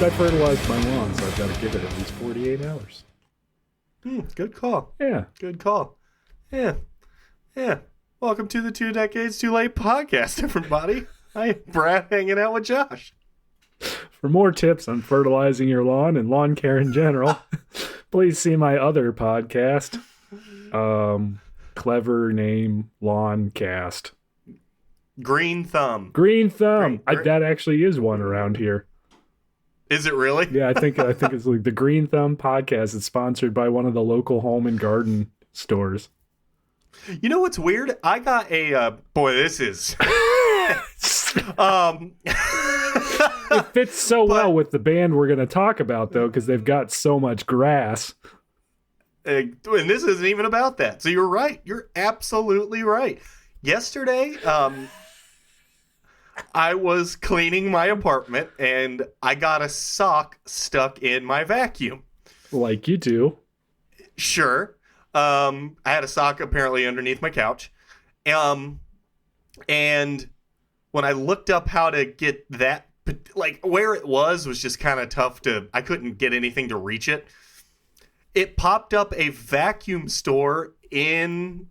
I fertilized my lawn, so I've got to give it at least 48 hours. Good call. Yeah. Good call. Yeah. Welcome to the 2 Decades Too Late podcast, everybody. I'm Brad hanging out with Josh. For more tips on fertilizing your lawn and lawn care in general, please see my other podcast, Clever Name Lawn Cast. Green Thumb. That actually is one around here. Is it really? Yeah, I think it's like the Green Thumb podcast. It's sponsored by one of the local home and garden stores. You know what's weird? I got a this is It fits so well with the band we're going to talk about, though, because they've got so much grass. And this isn't even about that. So you're right. You're absolutely right. Yesterday, I was cleaning my apartment and I got a sock stuck in my vacuum. Like you do. Sure. I had a sock apparently underneath my couch. And when I looked up how to get that, like where it was just kind of tough I couldn't get anything to reach it. It popped up a vacuum store in,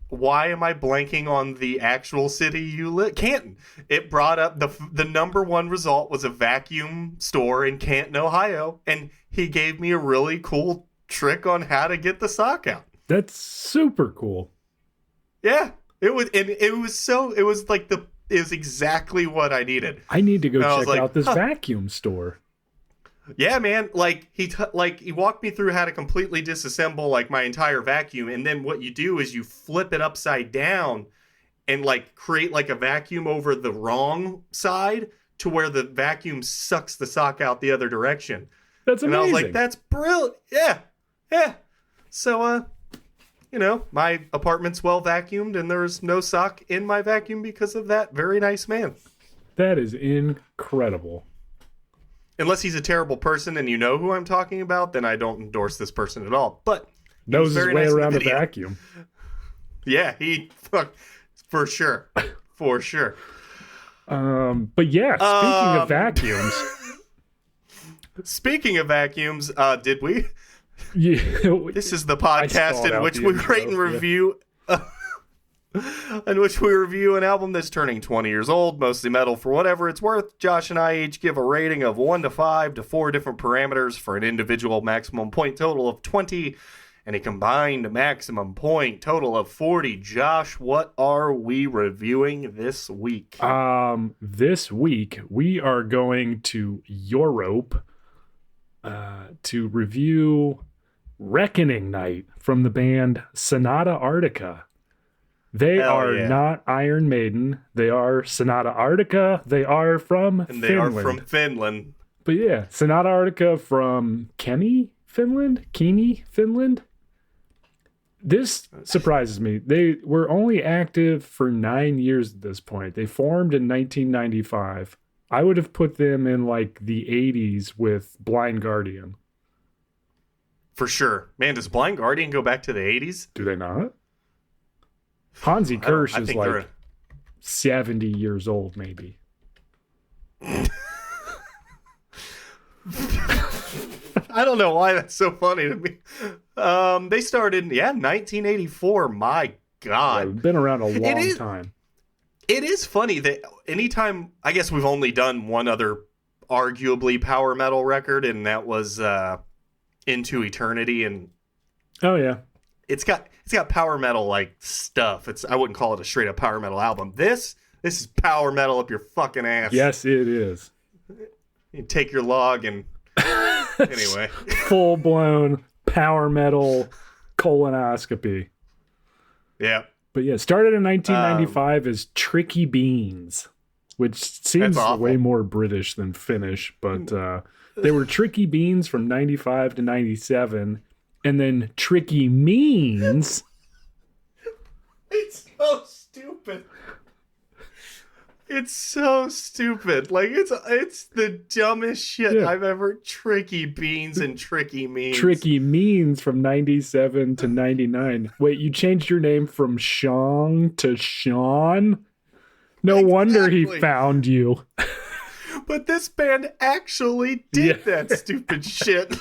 why am I blanking on the actual city you live? Canton. It brought up the number one result was a vacuum store in Canton, Ohio, and he gave me a really cool trick on how to get the sock out. That's super cool. Yeah, it was exactly what I needed. I need to go check out this vacuum store. Yeah, man. Like he walked me through how to completely disassemble like my entire vacuum, and then what you do is you flip it upside down and like create like a vacuum over the wrong side to where the vacuum sucks the sock out the other direction. That's amazing. And I was like, that's brilliant. Yeah. So, my apartment's well vacuumed, and there's no sock in my vacuum because of that very nice man. That is incredible. Unless he's a terrible person and you know who I'm talking about, then I don't endorse this person at all. But knows his way around a vacuum. Yeah, for sure. For sure. But yeah, speaking of vacuums. Speaking of vacuums, did we? Yeah, this is the podcast in which we rate and review... in which we review an album that's turning 20 years old, mostly metal for whatever it's worth. Josh and I each give a rating of 1 to 5 to 4 different parameters for an individual maximum point total of 20 and a combined maximum point total of 40. Josh, what are we reviewing this week? This week we are going to Europe to review Reckoning Night from the band Sonata Arctica. They not Iron Maiden. They are Sonata Arctica. They are from Finland. They are from Finland. But yeah, Sonata Arctica from Kemi, Finland. This surprises me. They were only active for 9 years at this point. They formed in 1995. I would have put them in like the 80s with Blind Guardian. For sure. Man, does Blind Guardian go back to the 80s? Do they not? Hansi Kirsch is like 70 years old, maybe. I don't know why that's so funny to me. They started in 1984. My God. Yeah, they've been around a long time. It is funny that anytime, I guess we've only done one other arguably power metal record, and that was Into Eternity. And oh, yeah. It's got power metal like stuff. I wouldn't call it a straight up power metal album. This is power metal up your fucking ass. Yes, it is. You take your log and anyway, full blown power metal colonoscopy. Yeah. But yeah, started in 1995 as Tricky Beans, which seems way more British than Finnish, but they were Tricky Beans from 95 to 97. And then Tricky Means. It's so stupid. It's so stupid. Like it's the dumbest shit I've ever. Tricky Beans and Tricky Means. Tricky Means from 97 to 99. Wait, you changed your name from Sean to Sean? No wonder he found you. But this band actually did that stupid shit.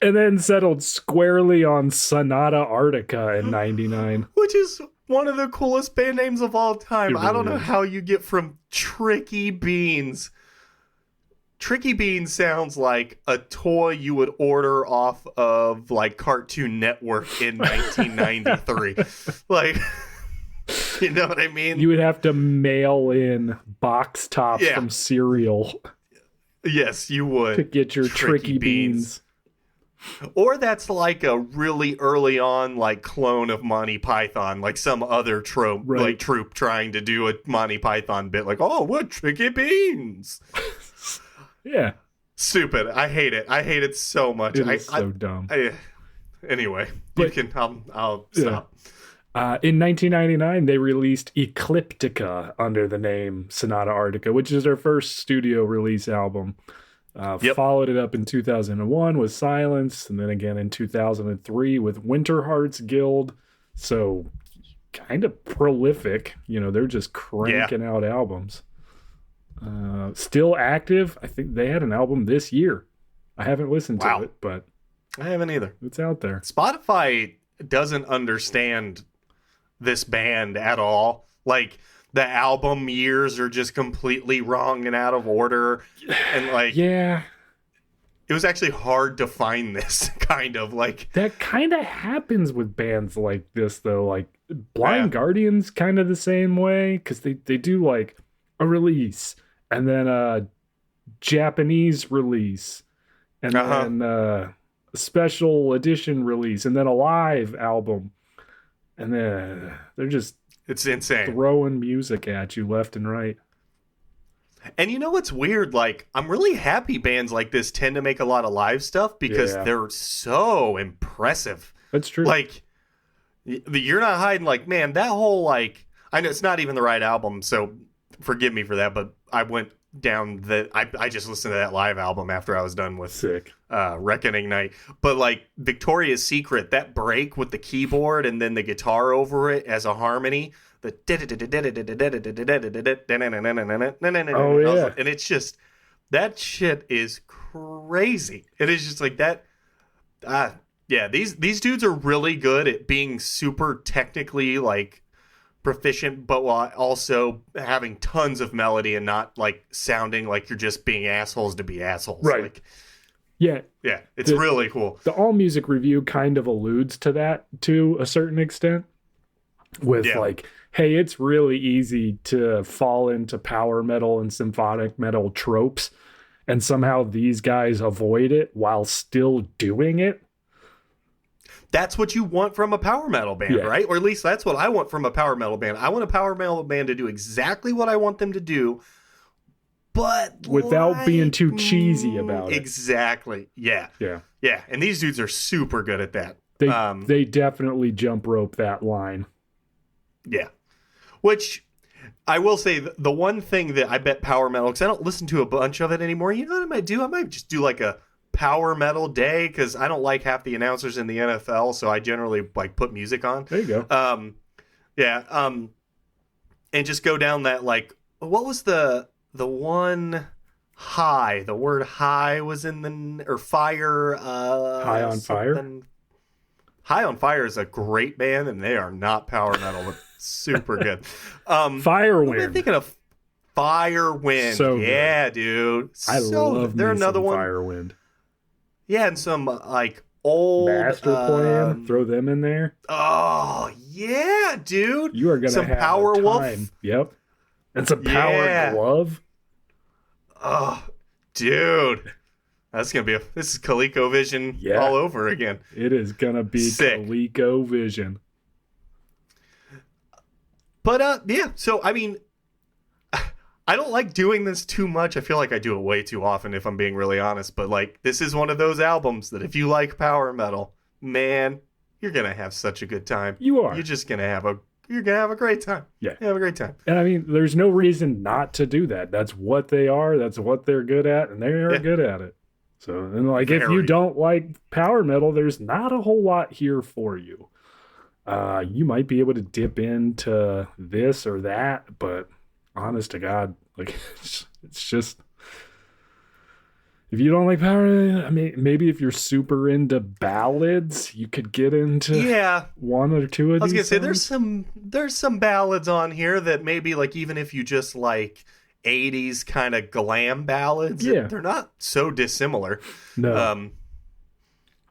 And then settled squarely on Sonata Arctica in 99. Which is one of the coolest band names of all time. Really I don't know how you get from Tricky Beans. Tricky Beans sounds like a toy you would order off of like Cartoon Network in 1993. Like, you know what I mean? You would have to mail in box tops from cereal. Yes, you would. To get your Tricky Beans. Or that's like a really early on like clone of Monty Python, like some other trope, like troupe trying to do a Monty Python bit, like, oh, what Tricky Beans? Yeah. Stupid. I hate it. I hate it so much. It's so dumb. Anyway, I'll stop. In 1999, they released Ecliptica under the name Sonata Arctica, which is their first studio release album. Followed it up in 2001 with Silence, and then again in 2003 with Winterheart's Guild. So kind of prolific. They're just cranking out albums. Still active. I think they had an album this year. I haven't listened to it, but I haven't either. It's out there. Spotify doesn't understand this band at all. Like, the album years are just completely wrong and out of order. And like, yeah, it was actually hard to find this kind of like. That kind of happens with bands like this, though. Like Blind Guardian's kind of the same way, because they do like a release and then a Japanese release and then a special edition release and then a live album. And then they're just it's insane throwing music at you left and right. And you know what's weird? Like, I'm really happy bands like this tend to make a lot of live stuff because they're so impressive. That's true. Like, you're not hiding, like, man, that whole, like, I know it's not even the right album, so forgive me for that, but I went down I just listened to that live album after I was done with Reckoning Night. But, like, Victoria's Secret, that break with the keyboard and then the guitar over it as a harmony, and it's just, that shit is crazy. It is just like that. These dudes are really good at being super technically like proficient, but while also having tons of melody and not like sounding like you're just being assholes to be assholes. Right. Like, yeah, it's really cool. The All Music Review kind of alludes to that to a certain extent with like, hey, it's really easy to fall into power metal and symphonic metal tropes, and somehow these guys avoid it while still doing it. That's what you want from a power metal band, right? Or at least that's what I want from a power metal band. I want a power metal band to do exactly what I want them to do, but without being too cheesy about it. Exactly. Yeah. And these dudes are super good at that. They definitely jump rope that line. Yeah. Which I will say, the one thing that I bet power metal, because I don't listen to a bunch of it anymore, you know what I might do? I might just do like a power metal day, because I don't like half the announcers in the NFL, so I generally like put music on. There you go. And just go down that, like, what was the one high? The word high was in the, or fire. High on Fire? High on Fire is a great band, and they are not power metal, but super good. Firewind. What am I thinking of? Firewind. So good. Dude. I love they're another one. Firewind. Yeah, and some like old Master Plan. Throw them in there. Oh yeah, dude. You are gonna some have Power a Wolf. time. Yep. And some Power Glove. Oh, dude. That's gonna be this is ColecoVision all over again. It is gonna be sick. ColecoVision. But so I mean, I don't like doing this too much. I feel like I do it way too often, if I'm being really honest. But like, this is one of those albums that if you like power metal, man, you're gonna have such a good time. You are. You're just gonna have a great time. Yeah, you have a great time. And I mean, there's no reason not to do that. That's what they are. That's what they're good at, and they are good at it. So, and like, if you don't like power metal, there's not a whole lot here for you. You might be able to dip into this or that, but honest to God, Like, it's just, if you don't like power, I mean, maybe if you're super into ballads, you could get into one or two of these. I was gonna say there's some ballads on here that maybe like even if you just like 80s kind of glam ballads, they're not so dissimilar. No.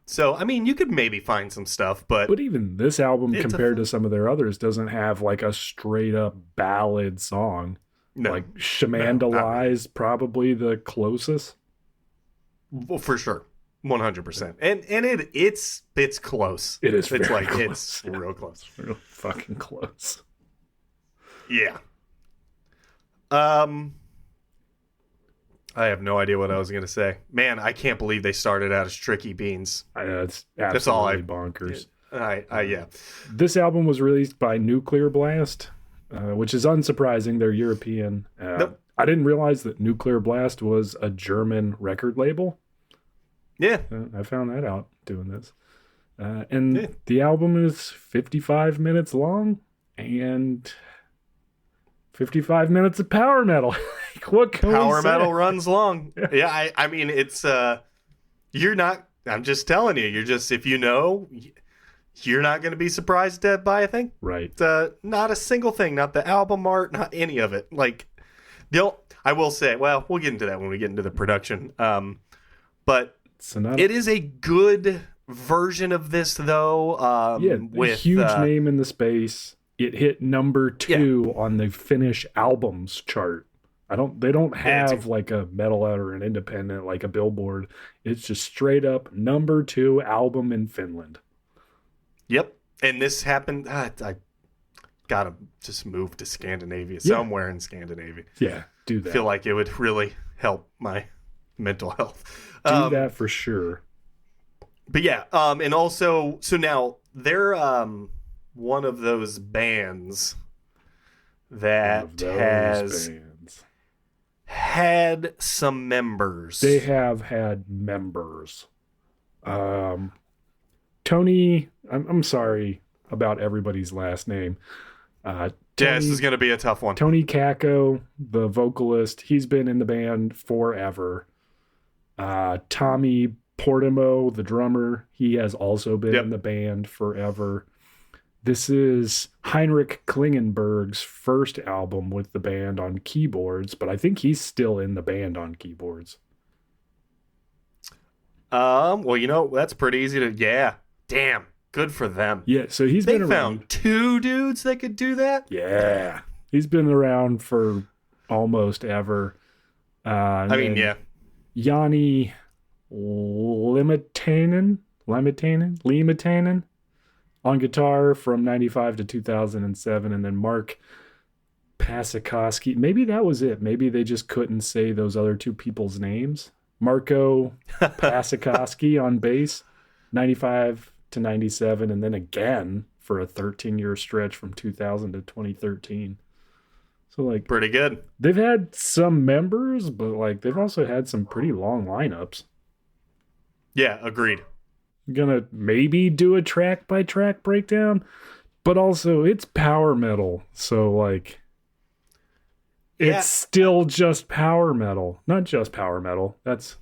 So I mean, you could maybe find some stuff, but even this album compared to some of their others doesn't have like a straight up ballad song. No. Like Shamandali's probably the closest. Well, for sure, 100%, and it's close. It is. It's like close. It's real close, real fucking close. Yeah. I have no idea what I was gonna say. Man, I can't believe they started out as Tricky Beans. It's absolutely bonkers. Yeah. This album was released by Nuclear Blast, which is unsurprising. They're European. Nope. I didn't realize that Nuclear Blast was a German record label. Yeah. I found that out doing this. The album is 55 minutes long and 55 minutes of power metal. Like, what can power metal runs long. Yeah, I mean, it's, you're not, I'm just telling you, if you know, you're not going to be surprised by a thing. Right. Not a single thing, not the album art, not any of it. Like, I will say, well, we'll get into that when we get into the production. But Sonata. It is a good version of this, though. With a huge name in the space. It hit number 2 on the Finnish albums chart. They don't have like a metal out or an independent, like a Billboard. It's just straight up number 2 album in Finland. Yep. And this happened. I gotta just move to Scandinavia, somewhere in Scandinavia. Yeah, do that. I feel like it would really help my mental health. Do that for sure. But yeah, and also, so now they're one of those bands that has had some members. They have had members. Tony, I'm sorry about everybody's last name. This is going to be a tough one. Tony Kakko, the vocalist, he's been in the band forever. Tommy Portimo, the drummer, he has also been in the band forever. This is Heinrich Klingenberg's first album with the band on keyboards, but I think he's still in the band on keyboards. Well, that's pretty easy to, damn, good for them. Yeah, so he's been around. They found 2 dudes that could do that? Yeah. He's been around for almost ever. Yanni Limitanen on guitar from 95 to 2007, and then Mark Pasikoski. Maybe that was it. Maybe they just couldn't say those other 2 people's names. Marco Pasikoski on bass, 95 to 97, and then again for a 13-year stretch from 2000 to 2013. So, like, pretty good. They've had some members, but like they've also had some pretty long lineups. Yeah, agreed. I'm gonna maybe do a track by track breakdown, but also it's power metal, so like it's still just power metal, not just power metal. That's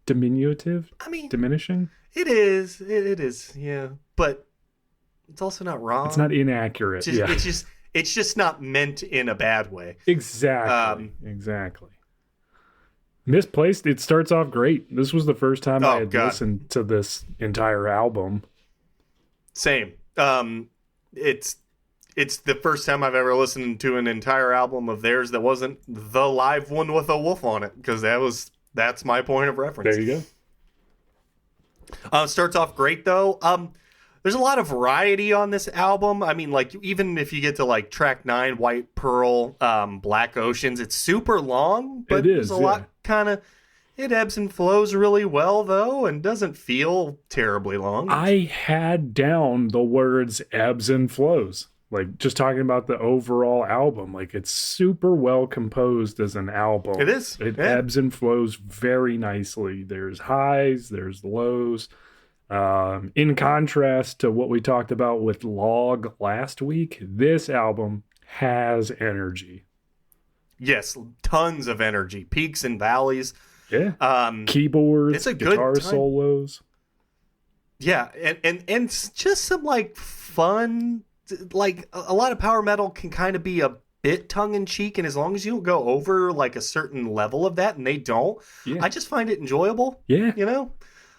diminutive. I mean, diminishing. It is. It is. Yeah, but it's also not wrong. It's not inaccurate. It's just not meant in a bad way. Exactly. Exactly. Misplaced. It starts off great. This was the first time I had listened to this entire album. Same. It's the first time I've ever listened to an entire album of theirs that wasn't the live one with a wolf on it, because that's my point of reference. There you go. Starts off great though. There's a lot of variety on this album. I mean, like, even if you get to like track 9, White Pearl, Black Oceans, it's super long, but there's a lot it ebbs and flows really well though, and doesn't feel terribly long. I had down the words ebbs and flows. Like, just talking about the overall album, like, it's super well composed as an album. It is. It ebbs and flows very nicely. There's highs, there's lows. In contrast to what we talked about with Log last week, this album has energy. yes, tons of energy, peaks and valleys. Yeah. Keyboards, it's a guitar good time. solos. Yeah, and just some like fun, like a lot of power metal can kind of be a bit tongue in cheek, and as long as you don't go over like a certain level of that, and they don't, I just find it enjoyable. Yeah, you know,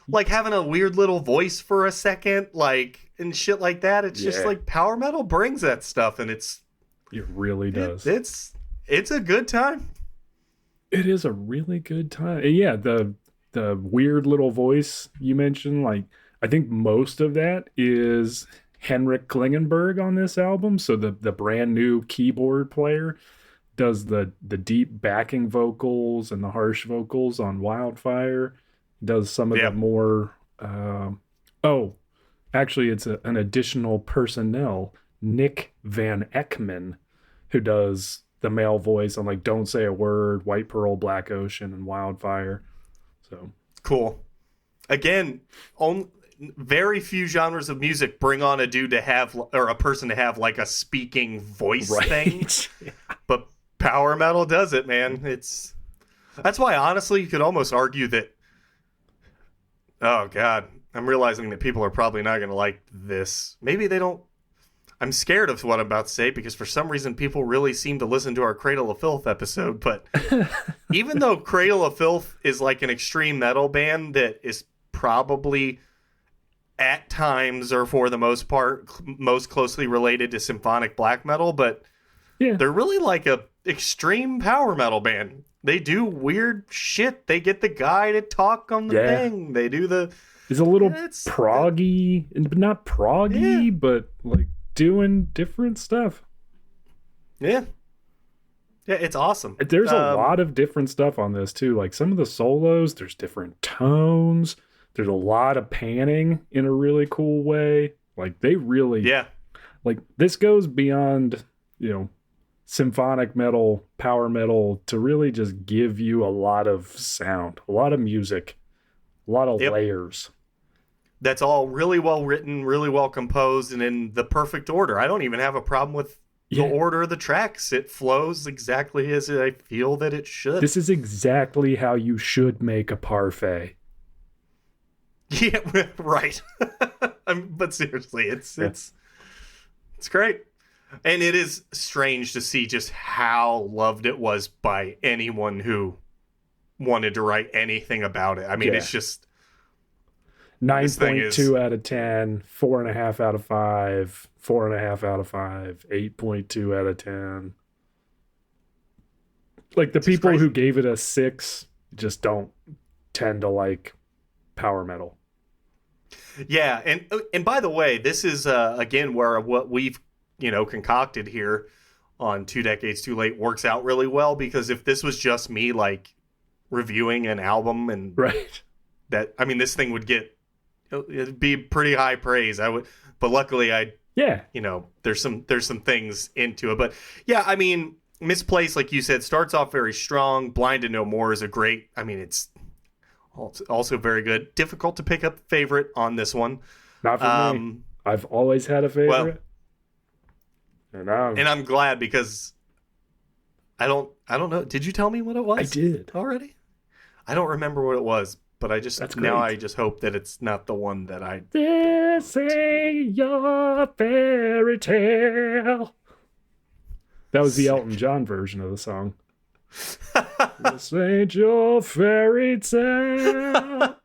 like having a weird little voice for a second, like and shit like that. It's just like power metal brings that stuff, and it really does. It's a good time. It is a really good time. And yeah, the weird little voice you mentioned, like I think most of that is Henrik Klingenberg on this album. So the brand new keyboard player does the deep backing vocals and the harsh vocals on Wildfire. Does some of the more actually it's an additional personnel, Nick Van Ekman, who does the male voice on like Don't Say a Word, White Pearl, Black Ocean, and Wildfire. So cool. Again, very few genres of music bring on a dude to have, or a person to have like a speaking voice thing. But power metal does it, man. That's why honestly you could almost argue that, oh God, I'm realizing that people are probably not going to like this. Maybe they don't. I'm scared of what I'm about to say because for some reason people really seem to listen to our Cradle of Filth episode. But even though Cradle of Filth is like an extreme metal band that is probably at times or for the most part most closely related to symphonic black metal, but they're really like a extreme power metal band. They do weird shit. They get the guy to talk on the thing. They do it's a little proggy, but not proggy, but like doing different stuff. Yeah, it's awesome. There's a lot of different stuff on this too. Like some of the solos, there's different tones. There's a lot of panning in a really cool way. Like they really, like this goes beyond, symphonic metal, power metal to really just give you a lot of sound, a lot of music, a lot of layers. That's all really well written, really well composed, and in the perfect order. I don't even have a problem with the order of the tracks. It flows exactly as I feel that it should. This is exactly how you should make a parfait. Yeah, right. But seriously, it's great. And it is strange to see just how loved it was by anyone who wanted to write anything about it. I mean, it's just 9.2 out of 10, 4.5 out of 5, 4.5 out of 5, 8.2 out of 10. Like the people who gave it a 6 just don't tend to like power metal. Yeah, and by the way, this is again where what we've concocted here on 2 Decades Too Late works out really well, because if this was just me like reviewing an album and this thing would get, it'd be pretty high praise. But luckily there's some things into it. But yeah, I mean, Misplaced, like you said, starts off very strong. Blind to No More is a great, it's also very good. Difficult to pick up favorite on this one. Not for me. I've always had a favorite. And I'm glad, because I don't know. Did you tell me what it was? I did already. I don't remember what it was, but I just hope that it's not the one that I. This ain't your fairy tale. That was the Elton John version of the song. This ain't your fairy tale.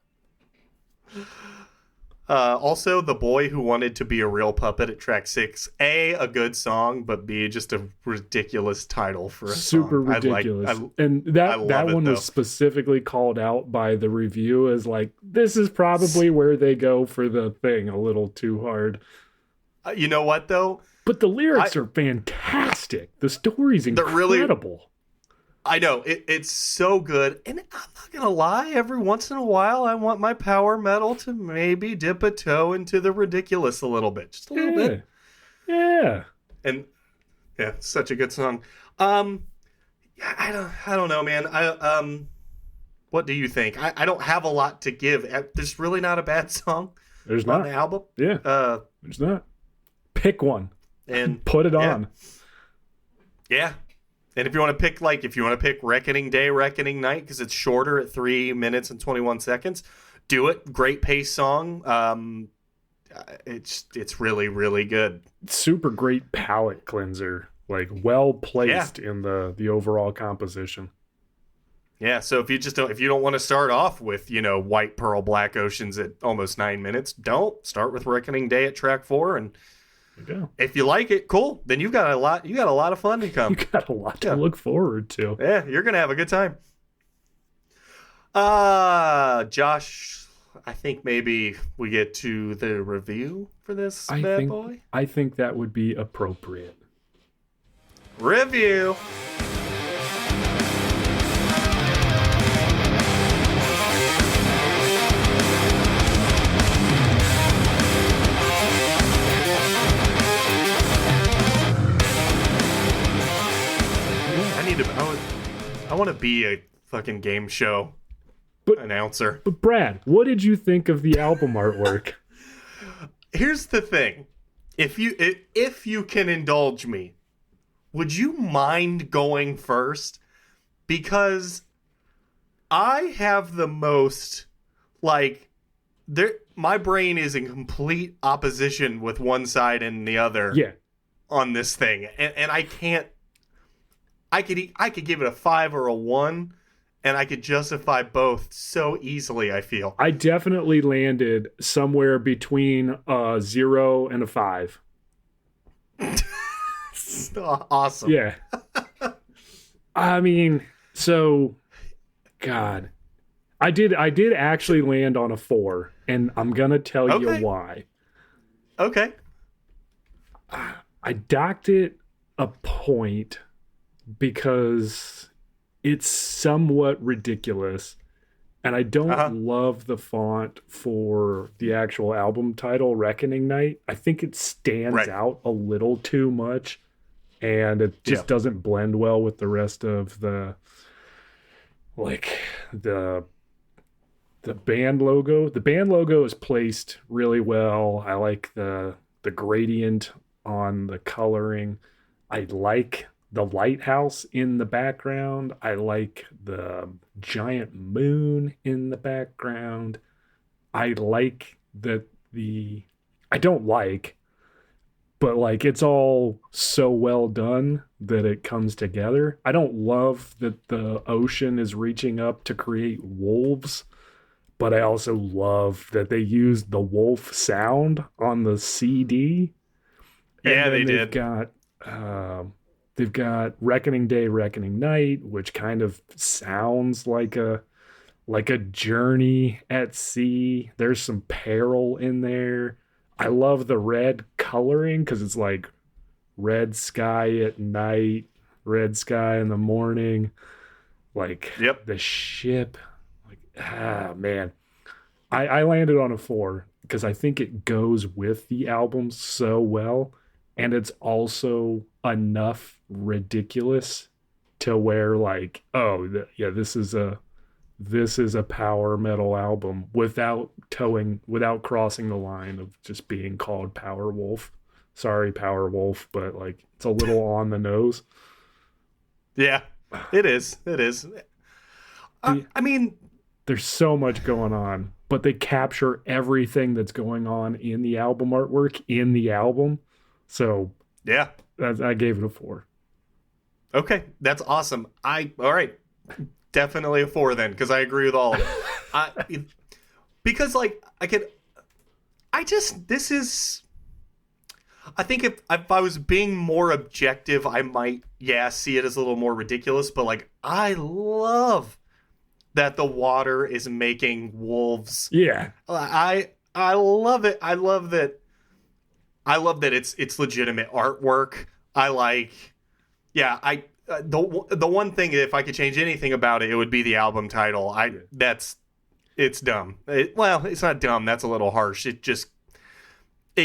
Also, The Boy Who Wanted to Be a Real Puppet at track 6. A good song, but B, just a ridiculous title for a super song. Ridiculous. And that one was specifically called out by the review as like, this is probably where they go for the thing a little too hard. You know what, though? But the lyrics are fantastic. The story's incredible. I know, it's so good. And I'm not going to lie, every once in a while, I want my power metal to maybe dip a toe into the ridiculous a little bit. Just a little bit. Yeah. And, yeah, such a good song. I don't know, man. What do you think? I don't have a lot to give. There's really not a bad song on the album. Yeah, there's not. Pick one. And put it on. Yeah. And if you want to pick Reckoning Day, Reckoning Night, because it's shorter at 3 minutes and 21 seconds, do it. Great pace song. It's really, really good. Super great palate cleanser, like well placed in the overall composition. Yeah, so if you don't want to start off with, White Pearl Black Oceans at almost 9 minutes, don't start with Reckoning Day at track 4, and if you like it, cool. Then you got a lot of fun to come. You got a lot to look forward to. Yeah, you're gonna have a good time. Josh, I think maybe we get to the review for this bad boy. I think that would be appropriate. Review. I want to be a fucking game show announcer. But Brad, what did you think of the album artwork? Here's the thing. If you can indulge me, would you mind going first? Because I have the most, my brain is in complete opposition with one side and the other on this thing. And I can't. I could give it a 5 or a 1, and I could justify both so easily, I feel. I definitely landed somewhere between a 0 and a 5. Awesome. Yeah. I mean, so, God. I did actually land on a 4, and I'm going to tell you why. Okay. I docked it a point because it's somewhat ridiculous, and I don't love the font for the actual album title, Reckoning Night. I think it stands out a little too much, and it just doesn't blend well with the rest of the band logo. The band logo is placed really well. I like the gradient on the coloring. I like the lighthouse in the background. I like the giant moon in the background. I like that but it's all so well done that it comes together. I don't love that the ocean is reaching up to create wolves, but I also love that they used the wolf sound on the CD. Yeah, they did. They've got Reckoning Day, Reckoning Night, which kind of sounds like a journey at sea. There's some peril in there. I love the red coloring because it's like red sky at night, red sky in the morning. The ship. Man. I landed on a 4 because I think it goes with the album so well. And it's also enough ridiculous to where this is a power metal album without crossing the line of just being called Power Wolf. Sorry, Power Wolf, but it's a little on the nose. Yeah, it is. It is. I mean, there's so much going on, but they capture everything that's going on in the album artwork in the album. So yeah, I gave it a 4. Okay, that's awesome. All right, definitely a 4 then, because I agree with all of it. Because I think if I was being more objective, I might see it as a little more ridiculous. But I love that the water is making wolves. Yeah, I love it. I love that it's legitimate artwork. The one thing, if I could change anything about it, it would be the album title. It's dumb. It's not dumb. That's a little harsh. It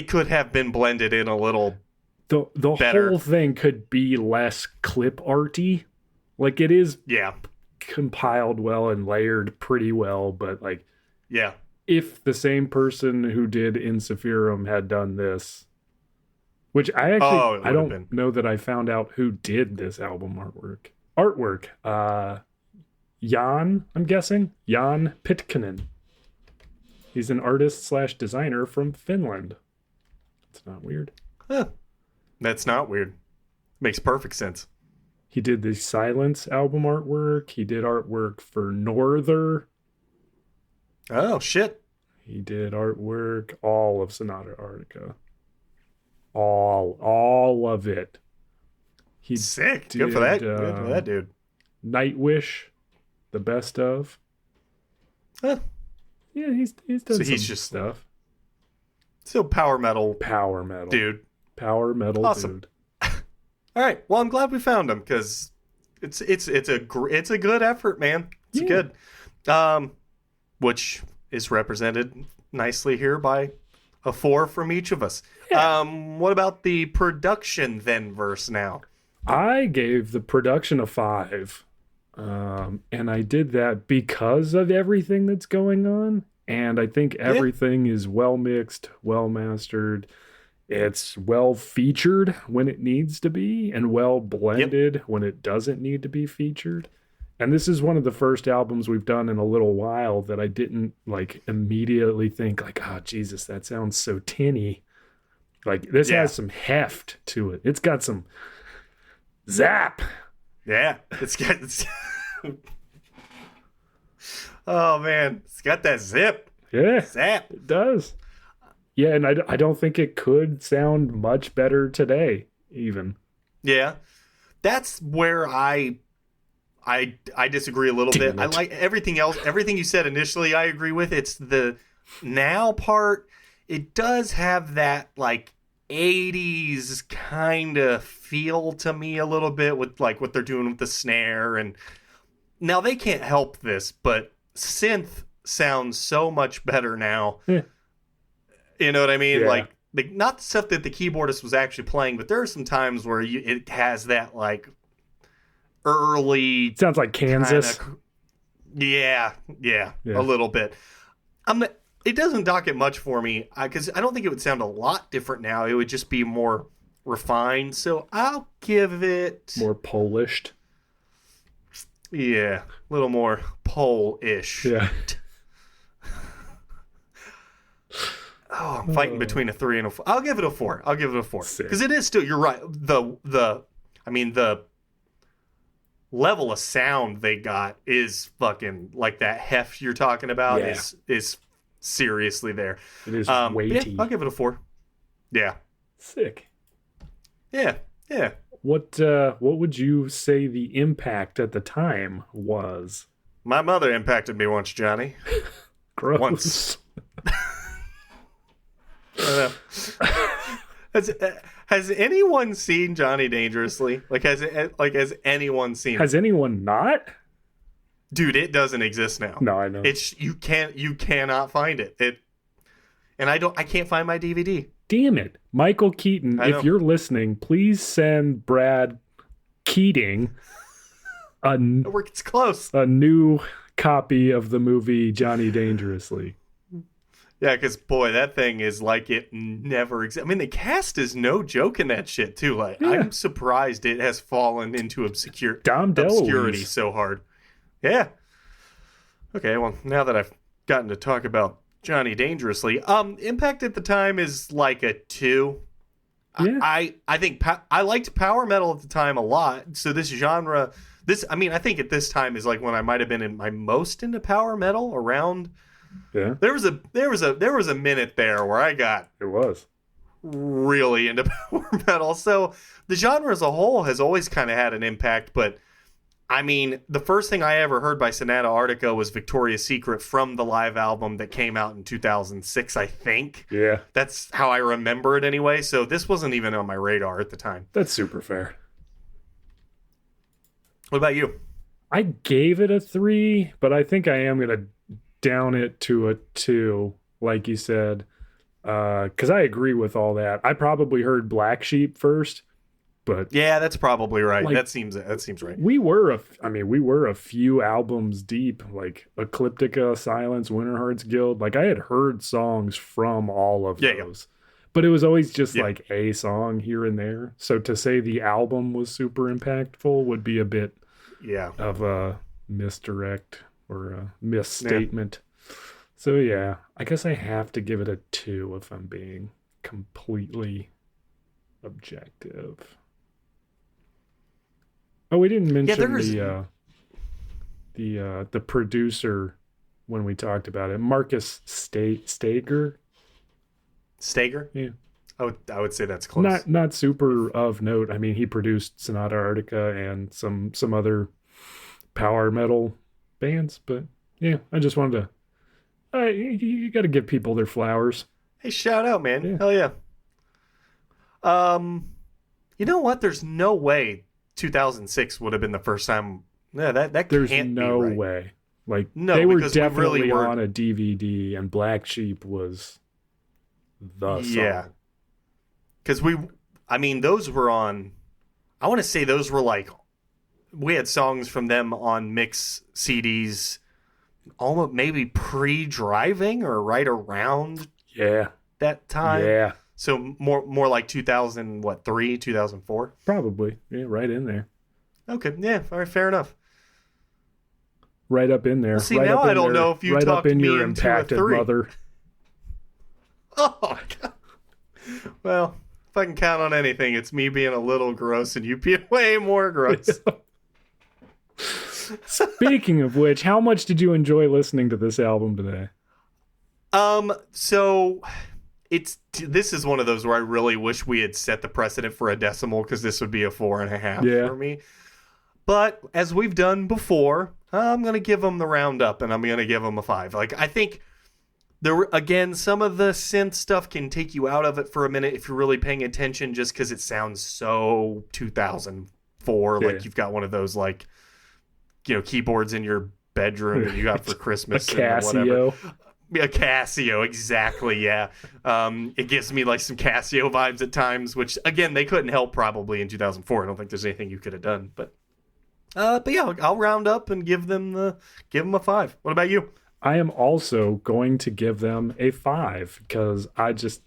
could have been blended in a little the better. Whole thing could be less clip arty. It is compiled well and layered pretty well, but if the same person who did In Sephirum had done this, Which I don't know that I found out who did this album artwork. Jan, I'm guessing Jan Pitkanen. He's an artist / designer from Finland. It's not weird. Huh. That's not weird. Makes perfect sense. He did the Silence album artwork. He did artwork for Norther. Oh, shit. He did artwork, all of Sonata Arctica. All of it. He's sick. Good for that. Good for that dude. Nightwish, the best of. Huh. Yeah, he's done some stuff. So power metal, dude. Power metal, awesome. Dude. All right. Well, I'm glad we found him because it's a good effort, man. It's good. Which is represented nicely here by a 4 from each of us. Yeah. What about the production then verse now? I gave the production a 5. And I did that because of everything that's going on. And I think everything is well mixed, well mastered. It's well featured when it needs to be and well blended when it doesn't need to be featured. And this is one of the first albums we've done in a little while that I didn't like immediately think like, oh, Jesus, that sounds so tinny. Like this has some heft to it. It's got some zap. Yeah, it's got... Oh, man. It's got that zip. Yeah, zap. It does. Yeah, and I don't think it could sound much better today, even. Yeah. That's where I disagree a little bit. I like everything else. Everything you said initially, I agree with. It's the now part. It does have that, like, 80s kind of feel to me a little bit with, like, what they're doing with the snare. And now they can't help this, but synth sounds so much better now. Yeah. You know what I mean? Yeah. Like, not the stuff that the keyboardist was actually playing, but there are some times where it has that, like, early... It sounds like Kansas. Yeah, a little bit. It doesn't dock it much for me, because I don't think it would sound a lot different now. It would just be more refined, so I'll give it... More polished. Yeah, a little more Polish. Yeah. Oh, I'm fighting between a 3 and a 4. I'll give it a 4. Because it is still, you're right. The level of sound they got is fucking like that heft you're talking about is seriously there. It is weighty. Yeah, I'll give it a 4. Yeah. Sick. Yeah. What would you say the impact at the time was? My mother impacted me once, Johnny. Gross. Once. Has anyone seen Johnny Dangerously? Has anyone seen? Has anyone not? Dude, it doesn't exist now. No, I know. It's you cannot find it. I can't find my DVD. Damn it. Michael Keaton, if you're listening, please send Brad Keating it's close. A new copy of the movie Johnny Dangerously. Yeah, because, boy, that thing is like it never exists. I mean, the cast is no joke in that shit, too. Like, I'm surprised it has fallen into obscurity so hard. Yeah. Okay, well, now that I've gotten to talk about Johnny Dangerously, impact at the time is like a 2. Yeah. I think I liked power metal at the time a lot. So this genre, I think at this time is like when I might have been in my most into power metal around... Yeah. There was a minute there where I got really into power metal. So the genre as a whole has always kind of had an impact, but I mean, the first thing I ever heard by Sonata Arctica was Victoria's Secret from the live album that came out in 2006, I think. Yeah. That's how I remember it anyway. So this wasn't even on my radar at the time. That's super fair. What about you? I gave it a 3, but I think I am going to down it to a 2, like you said, because I agree with all that. I probably heard Black Sheep first, but yeah, that's probably right. Like, that seems right. We were a few albums deep, like Ecliptica, Silence, Winterheart's Guild. Like I had heard songs from all of those, But it was always just like a song here and there. So to say the album was super impactful would be a bit of a misdirect or a misstatement. So yeah, I guess I have to give it a 2 if I'm being completely objective. Oh, we didn't mention the producer when we talked about it. Marcus Stager. Stager? Yeah. I would say that's close. Not super of note. I mean, he produced Sonata Arctica and some other power metal bands, but yeah, I just wanted to you got to give people their flowers. Hey, shout out, man. Yeah. Hell yeah. You know what? There's no way 2006 would have been the first time. Yeah, that There's can't no be right. way. Like, no, they were because definitely we really were on a DVD, and Black Sheep was the song. Yeah. Because those were on, I want to say those were like, we had songs from them on mix CDs almost maybe pre-driving or right around that time. Yeah. So more like 2003, 2004? Probably. Yeah, right in there. Okay, yeah, all right, fair enough. Right up in there. Well, see, right now up in I don't there, know if you right talked up in me your into impacted a 3. mother. Oh, God. Well, if I can count on anything, it's me being a little gross and you being way more gross. Speaking of which, how much did you enjoy listening to this album today? So this is one of those where I really wish we had set the precedent for a decimal, because this would be a 4.5 for me. But as we've done before, I'm going to give them the roundup, and I'm going to give them a 5. Like, I think again, some of the synth stuff can take you out of it for a minute if you're really paying attention, just because it sounds so 2004. Like you've got one of those, like, keyboards in your bedroom that you got for Christmas. A Casio. A Casio, exactly, yeah. It gives me like some Casio vibes at times, which, again, they couldn't help probably in 2004. I don't think there's anything you could have done. But yeah, I'll round up and give them a 5. What about you? I am also going to give them a 5 because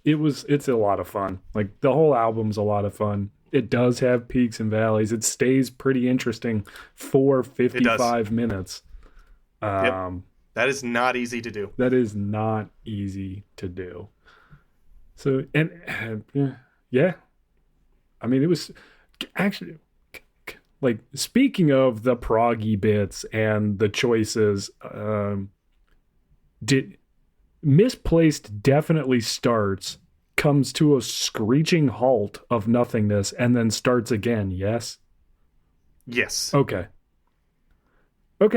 it's a lot of fun. Like, the whole album's a lot of fun. It does have peaks and valleys. It stays pretty interesting for 55 minutes. Yep. That is not easy to do. That is not easy to do. So, and yeah. I mean, it was actually, like, speaking of the proggy bits and the choices, Misplaced definitely starts, comes to a screeching halt of nothingness, and then starts again, yes? Yes. Okay,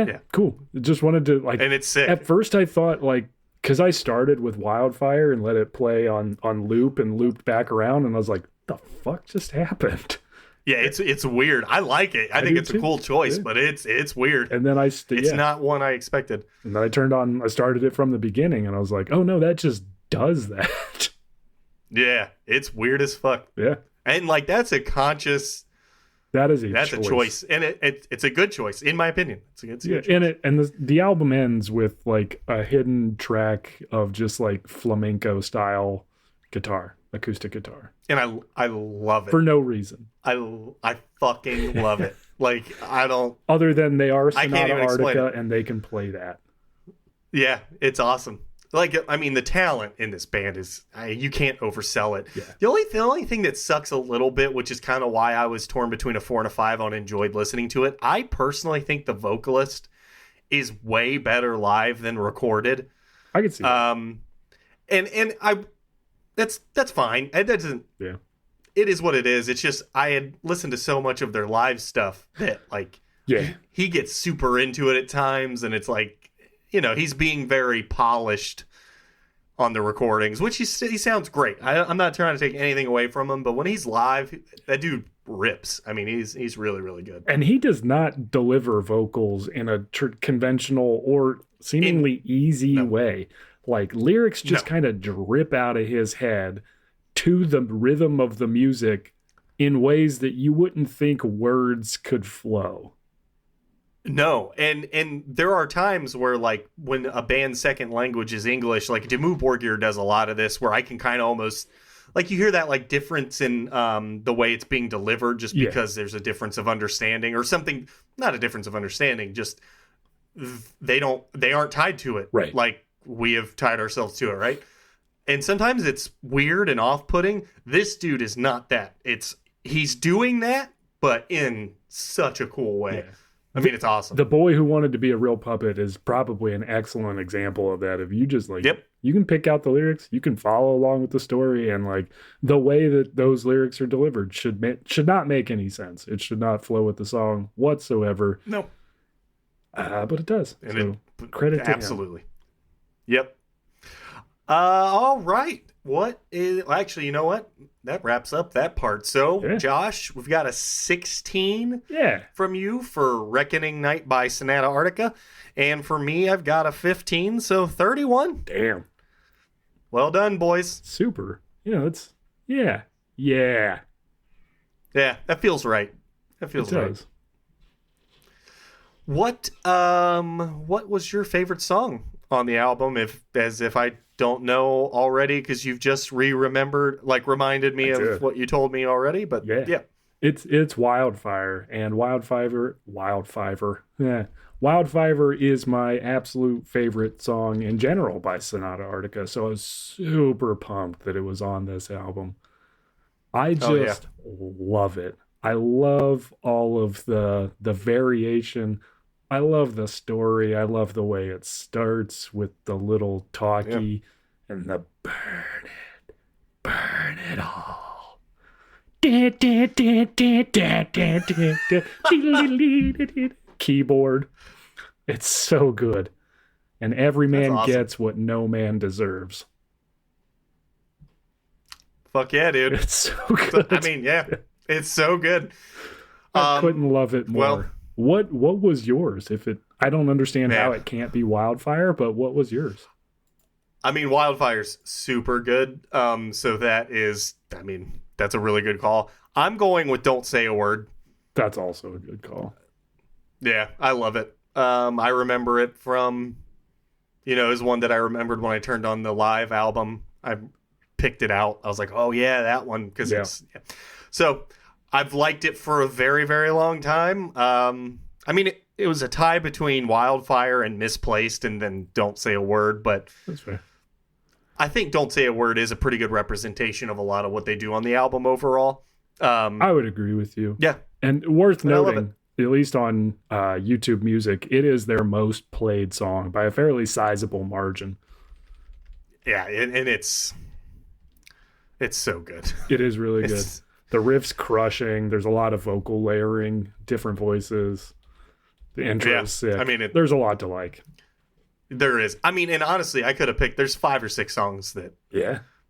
yeah. Cool. Just wanted to, like... And it's sick. At first I thought, like, because I started with Wildfire and let it play on loop and looped back around, and I was like, the fuck just happened? Yeah, it's weird. I like it. I think it's a cool choice, but it's weird. And then it's not one I expected. And then I started it from the beginning, and I was like, oh no, that just does that. Yeah, it's weird as fuck. Yeah. And, like, that's a conscious... That's a choice, and it's a good choice, in my opinion. It's a good choice. And the album ends with, like, a hidden track of just, like, flamenco style guitar, acoustic guitar, and I love it for no reason. I fucking love it. Like, I don't. Other than they are Sonata Arctica, and they can play that. Yeah, it's awesome. Like, I mean, the talent in this band is, you can't oversell it. Yeah. The only thing that sucks a little bit, which is kind of why I was torn between a 4 and a 5 on enjoyed listening to it. I personally think the vocalist is way better live than recorded. I can see that. And that's fine. It doesn't. Yeah. It is what it is. It's just, I had listened to so much of their live stuff that, like, he gets super into it at times, and it's like, he's being very polished on the recordings, which he sounds great. I'm not trying to take anything away from him, but when he's live, that dude rips. I mean, he's really, really good. And he does not deliver vocals in a conventional or seemingly easy way. Like, lyrics just kind of drip out of his head to the rhythm of the music in ways that you wouldn't think words could flow. No, and there are times where, like, when a band's second language is English, like Dimmu Borgir does a lot of this, where I can kind of almost like you hear that like difference in the way it's being delivered, just because there's a difference of understanding or something. Not a difference of understanding, just they aren't tied to it, right? Like we have tied ourselves to it, right? And sometimes it's weird and off-putting. This dude is not that. He's doing that, but in such a cool way. Yeah. I mean, it's awesome. The Boy Who Wanted to Be a Real Puppet is probably an excellent example of that. If you just like, you can pick out the lyrics, you can follow along with the story, and like the way that those lyrics are delivered should not make any sense. It should not flow with the song whatsoever. No. But it does. And so credit to him. Absolutely. Yep. All right. Actually, you know what? That wraps up that part. So, Josh, we've got a 16 from you for Reckoning Night by Sonata Arctica. And for me, I've got a 15, so 31. Damn. Well done, boys. Super. It's... Yeah. Yeah, that feels right. That feels right. Does. What was your favorite song on the album? If I don't know already, because you've just reminded me of what you told me already. But yeah. It's Wildfire, and Wildfire is my absolute favorite song in general by Sonata Arctica. So I was super pumped that it was on this album. I just love it. I love all of the variation. I love the story. I love the way it starts with the little talkie and the burn it all. Keyboard. It's so good. And every man gets what no man deserves. Fuck yeah, dude. It's so good. I mean, it's so good. I couldn't love it more. What was yours? I don't understand how it can't be Wildfire, but what was yours? I mean, Wildfire's super good. So that's a really good call. I'm going with Don't Say a Word. That's also a good call. Yeah, I love it. I remember it from, it was one that I remembered when I turned on the live album. I picked it out. I was like, oh yeah, that one. Because it's, So I've liked it for a very, very long time. It was a tie between Wildfire and Misplaced and then Don't Say a Word, but that's fair. I think Don't Say a Word is a pretty good representation of a lot of what they do on the album overall. I would agree with you. Yeah. And worth noting, at least on YouTube Music, it is their most played song by a fairly sizable margin. Yeah, and it's so good. It is really good. The riff's crushing. There's a lot of vocal layering, different voices. The intro's sick. There's a lot to like. There is. and honestly, I could have picked, there's 5 or 6 songs that,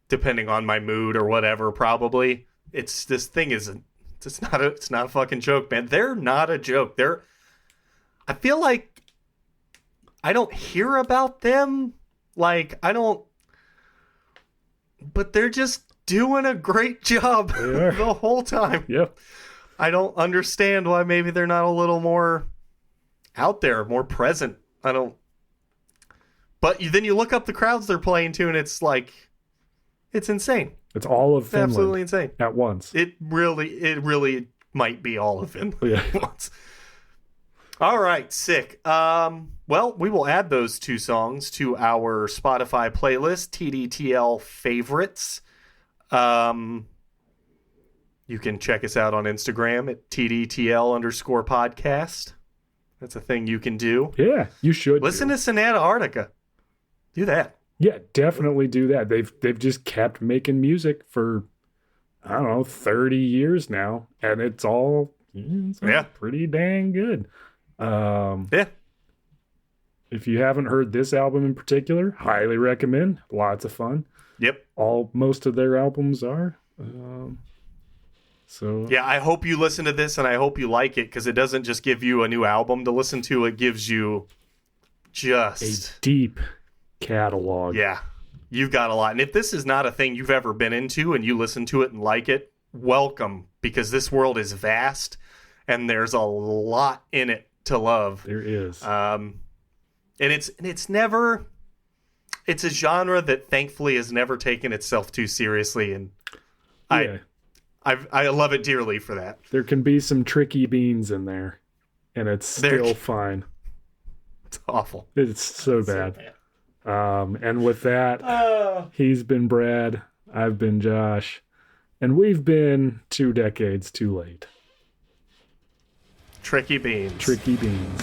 depending on my mood or whatever, probably. It's not a fucking joke, man. They're not a joke. I feel like I don't hear about them. But they're just doing a great job the whole time. Yep. I don't understand why maybe they're not a little more out there, more present. But then you look up the crowds they're playing to, and it's like, it's insane. It's all of Finland. Absolutely insane. At once. It really might be all of Finland at once. All right, sick. Well, we will add those 2 songs to our Spotify playlist, TDTL Favorites. You can check us out on Instagram at TDTL_podcast. That's a thing you can do. Yeah, you should. Listen to Sonata Arctica. Do that. Yeah, definitely do that. They've just kept making music for, 30 years now, and it's all pretty dang good. If you haven't heard this album in particular, highly recommend. Lots of fun. Yep. Most of their albums are. I hope you listen to this and I hope you like it, because it doesn't just give you a new album to listen to. It gives you just a deep catalog. Yeah. You've got a lot. And if this is not a thing you've ever been into and you listen to it and like it, welcome, because this world is vast and there's a lot in it to love. There is. And it's a genre that thankfully has never taken itself too seriously, and I love it dearly for that. There can be some tricky beans in there, and it's still fine. It's awful. It's so bad. And with that, he's been Brad, I've been Josh, and we've been 2 decades too late. Tricky beans. Tricky beans.